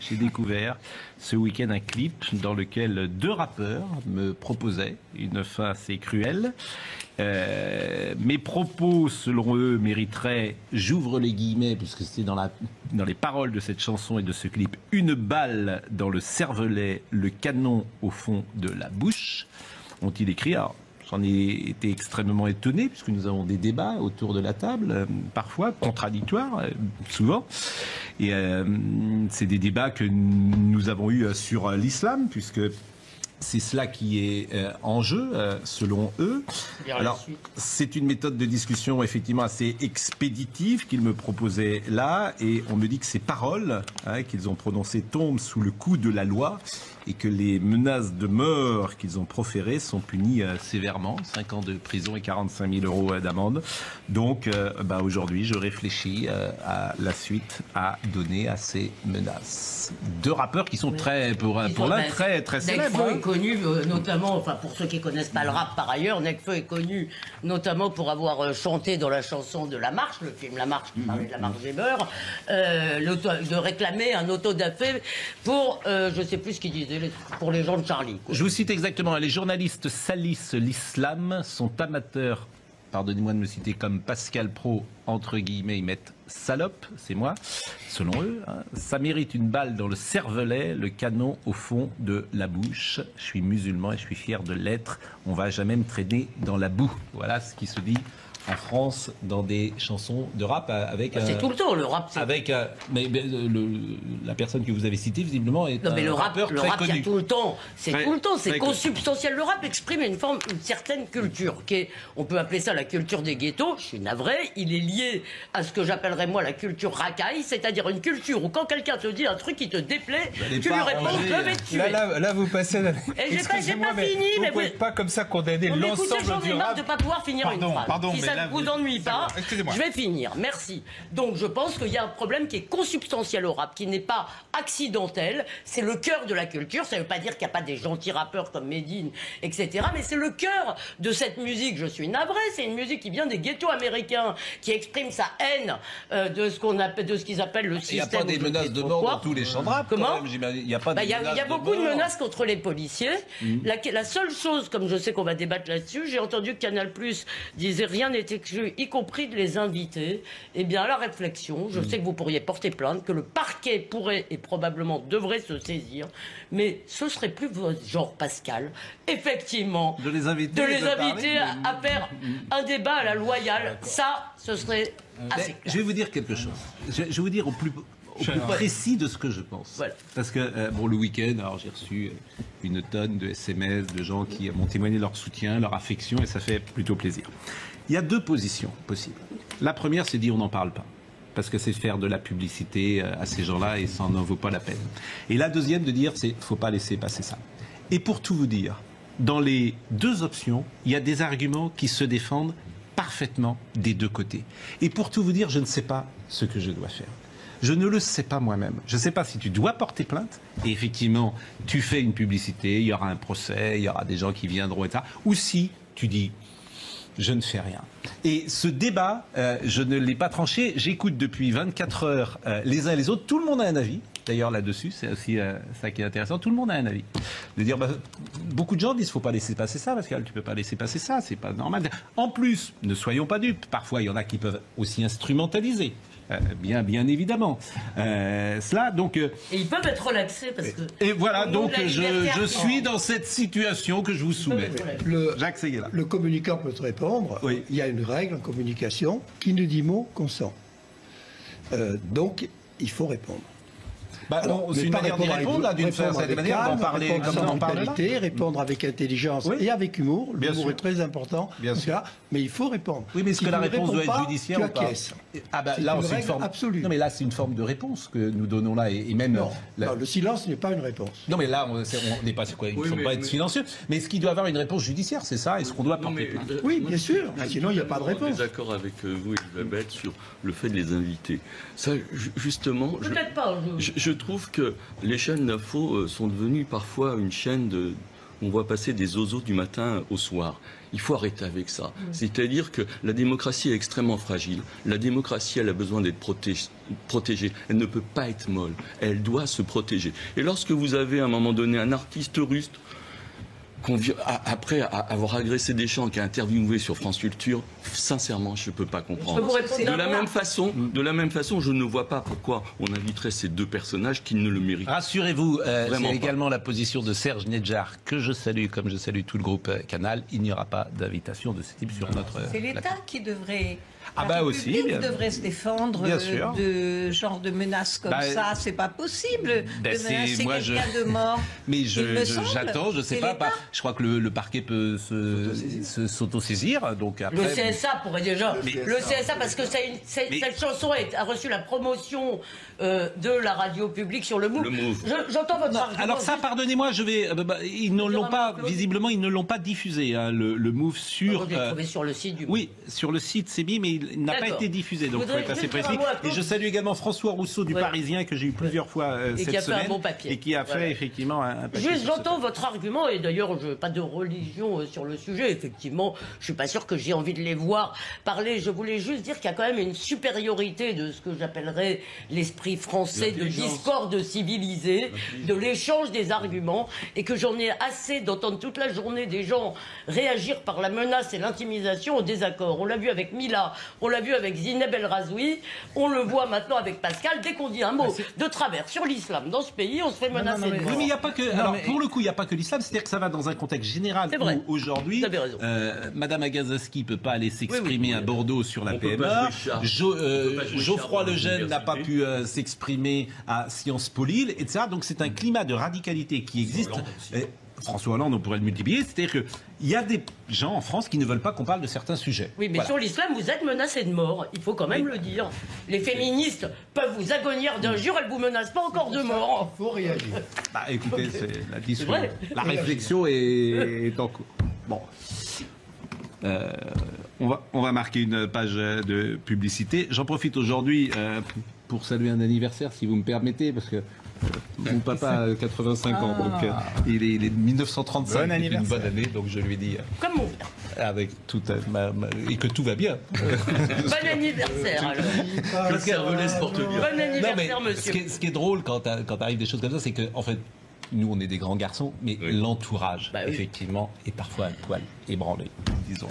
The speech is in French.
j'ai découvert ce week-end un clip dans lequel deux rappeurs me proposaient une fin assez cruelle. Mes propos, selon eux, mériteraient, j'ouvre les guillemets, puisque c'était dans les paroles de cette chanson et de ce clip, une balle dans le cervelet, le canon au fond de la bouche, ont-ils écrit. Alors, j'en ai été extrêmement étonné, puisque nous avons des débats autour de la table, parfois contradictoires, souvent. Et c'est des débats que nous avons eus sur l'islam, puisque c'est cela qui est en jeu, selon eux. Alors, c'est une méthode de discussion effectivement assez expéditive qu'ils me proposaient là, et on me dit que ces paroles qu'ils ont prononcées tombent sous le coup de la loi, et que les menaces de mort qu'ils ont proférées sont punies sévèrement, 5 ans de prison et 45 000 euros d'amende. Donc, aujourd'hui, je réfléchis à la suite à donner à ces menaces. Deux rappeurs qui sont pour l'un très célèbres. Nekfeu est connu notamment, enfin pour ceux qui ne connaissent pas le rap par ailleurs, Nekfeu est connu notamment pour avoir chanté dans la chanson de La Marche, le film La Marche qui parlait de la marche des beurs, de réclamer un autodafé pour, je ne sais plus ce qu'il disait, pour les gens de Charlie. Quoi. Je vous cite exactement, les journalistes salissent l'islam, sont amateurs, pardonnez-moi de me citer comme Pascal Praud, entre guillemets, ils mettent salope, c'est moi, selon eux, ça mérite une balle dans le cervelet, le canon au fond de la bouche. Je suis musulman et je suis fier de l'être, on va jamais me traîner dans la boue. Voilà ce qui se dit en France dans des chansons de rap avec c'est tout le temps le rap. Avec la personne que vous avez citée visiblement est le rappeur rap, très il y a connu. tout le temps. C'est tout le temps. C'est très consubstantiel. Le rap exprime une certaine culture qui est, on peut appeler ça la culture des ghettos. Je suis navré. Il est lié à ce que j'appellerais moi la culture racaille, c'est-à-dire une culture où quand quelqu'un te dit un truc qui te déplaît, tu lui réponds je vais te tuer. Là vous passez. Et j'ai pas fini. Vous ne pouvez pas comme ça condamner l'ensemble j'en ai du marre rap. de pas pouvoir finir une phrase. Pardon, si ça ne vous ennuie pas, excusez-moi. je vais finir. Merci. Donc je pense qu'il y a un problème qui est consubstantiel au rap, qui n'est pas accidentel. C'est le cœur de la culture. Ça ne veut pas dire qu'il n'y a pas des gentils rappeurs comme Medine, etc. Mais c'est le cœur de cette musique. Je suis navré. C'est une musique qui vient des ghettos américains, qui exprime sa haine de ce qu'ils appellent le système. Il n'y a pas des menaces de mort dans tous les chants de rap. Comment ? Il y a pas. Il y a beaucoup de menaces contre les policiers. La seule chose, comme je sais qu'on va débattre là-dessus, j'ai entendu que Canal+ disait rien n'est exclu, y compris de les inviter. Eh bien, à la réflexion, je sais que vous pourriez porter plainte, que le parquet pourrait et probablement devrait se saisir, mais ce serait plus votre genre, Pascal, effectivement, de les inviter à faire un débat à la loyale. Ça, ce serait assez clair. Je vais vous dire quelque chose. Je vais vous dire au plus précis de ce que je pense. Voilà. Parce que, le week-end, alors j'ai reçu une tonne de SMS de gens qui m'ont témoigné leur soutien, leur affection, et ça fait plutôt plaisir. Il y a deux positions possibles. La première, c'est dire on n'en parle pas. Parce que c'est faire de la publicité à ces gens-là et ça n'en vaut pas la peine. Et la deuxième, de dire c'est faut pas laisser passer ça. Et pour tout vous dire, dans les deux options, il y a des arguments qui se défendent parfaitement des deux côtés. Et pour tout vous dire, je ne sais pas ce que je dois faire. Je ne le sais pas moi-même. Je ne sais pas si tu dois porter plainte, et effectivement, tu fais une publicité, il y aura un procès, il y aura des gens qui viendront, etc. Ou si tu dis, je ne fais rien. Et ce débat, je ne l'ai pas tranché. J'écoute depuis 24 heures les uns et les autres. Tout le monde a un avis. D'ailleurs, là-dessus, c'est aussi ça qui est intéressant. Tout le monde a un avis. De dire, beaucoup de gens disent, faut pas laisser passer ça, Pascal, tu peux pas laisser passer ça, c'est pas normal. En plus, ne soyons pas dupes. Parfois, il y en a qui peuvent aussi instrumentaliser. Bien évidemment. Cela, donc. Et ils peuvent être relaxés parce que. Et voilà, donc je suis dans cette situation que je vous soumets. Jacques Séguéla. Le communicant peut te répondre. Oui. Il y a une règle en communication qui ne dit mot consent. Donc, il faut répondre. C'est une manière d'y répondre, là, d'une certaine manière, d'en parler comme on en parle là. Répondre avec intelligence et avec humour. L'humour est très important. Bien sûr. Mais il faut répondre. Oui, mais est-ce que la réponse doit être judiciaire ou pas ? Là, c'est une forme absolue. Non, mais là, c'est une forme de réponse que nous donnons là, et même. Non, le silence n'est pas une réponse. Non, mais là, on n'est pas. Il ne faut pas être silencieux. Mais est-ce qu'il doit avoir une réponse judiciaire ? C'est ça ? Est-ce qu'on doit porter plainte ? Oui, bien sûr. Sinon, il n'y a pas de réponse. Je suis d'accord avec vous, Elisabeth, sur le fait de les inviter. Ça, justement. Peut-être pas. Je trouve que les chaînes d'infos sont devenues parfois une chaîne on voit passer des zozos du matin au soir. Il faut arrêter avec ça. C'est-à-dire que la démocratie est extrêmement fragile. La démocratie, elle a besoin d'être protégée. Elle ne peut pas être molle. Elle doit se protéger. Et lorsque vous avez à un moment donné un artiste russe, après avoir agressé Deschamps qui a interviewé sur France Culture, sincèrement, je ne peux pas comprendre. De la même façon, je ne vois pas pourquoi on inviterait ces deux personnages qui ne le méritent. Rassurez-vous, c'est pas. également la position de Serge Nedjar, que je salue, comme je salue tout le groupe Canal. Il n'y aura pas d'invitation de ce type sur notre... C'est l'État qui devrait... Ah bah aussi, devrait se défendre de genre de menaces comme ça. C'est pas possible de menacer quelqu'un de mort. Mais j'attends, je sais pas. Je crois que le parquet peut s'autosaisir. Donc après, le CSA pourrait déjà. Le CSA, parce que cette chanson a reçu la promotion de la radio publique sur le MOVE. J'entends votre argument. Alors ça, pardonnez-moi, ils ne l'ont pas, visiblement, ils ne l'ont pas diffusé, hein, le MOVE sur... Vous l'avez trouvé sur le site du MOVE. Oui, sur le site, c'est bien, mais il n'a pas été diffusé, donc il faut être assez précis. Et je salue également François Rousseau du Parisien, que j'ai eu plusieurs fois cette semaine. Et qui a fait un bon papier. Et qui a fait effectivement un papier. Juste, j'entends votre argument, et d'ailleurs, je n'ai pas de religion sur le sujet. Effectivement, je ne suis pas sûr que j'ai envie de les voir parler. Je voulais juste dire qu'il y a quand même une supériorité de ce que j'appellerais l'esprit français de discorde civilisé, de l'échange des arguments, et que j'en ai assez d'entendre toute la journée des gens réagir par la menace et l'intimisation au désaccord. On l'a vu avec Mila, on l'a vu avec Zineb El Razoui, on le voit maintenant avec Pascal. Dès qu'on dit un mot de travers sur l'islam dans ce pays, on se fait menacer de mort. Oui, mais il n'y a pas que... Alors, pour le coup, il n'y a pas que l'islam, c'est-à-dire que ça va dans un contexte général où aujourd'hui, Madame Agazaski ne peut pas aller s'exprimer à Bordeaux sur la PMA, Geoffroy Lejeune n'a pas pu s'exprimer à Sciences Po Lille, etc. Donc c'est un climat de radicalité qui existe. François Hollande, on pourrait le multiplier, c'est-à-dire qu'il y a des gens en France qui ne veulent pas qu'on parle de certains sujets. Oui, mais sur l'islam, vous êtes menacés de mort, il faut quand même le dire. Les féministes peuvent vous agonir d'injures, elles ne vous menacent pas encore de mort. Il faut réagir. Bah écoutez, c'est la discussion. La réflexion est en cours. Bon. On va marquer une page de publicité. J'en profite aujourd'hui pour saluer un anniversaire, si vous me permettez, parce que mon papa a 85 ans, donc il est de 1935, c'est une bonne année, donc je lui dis... Comme mon père. Avec toute et que tout va bien. Bon anniversaire, alors. Pascal laisse porte bien. Bon anniversaire, monsieur. Ce qui est drôle quand arrivent des choses comme ça, c'est que, en fait, nous, on est des grands garçons, mais l'entourage, effectivement, est parfois un poil ébranlé, disons.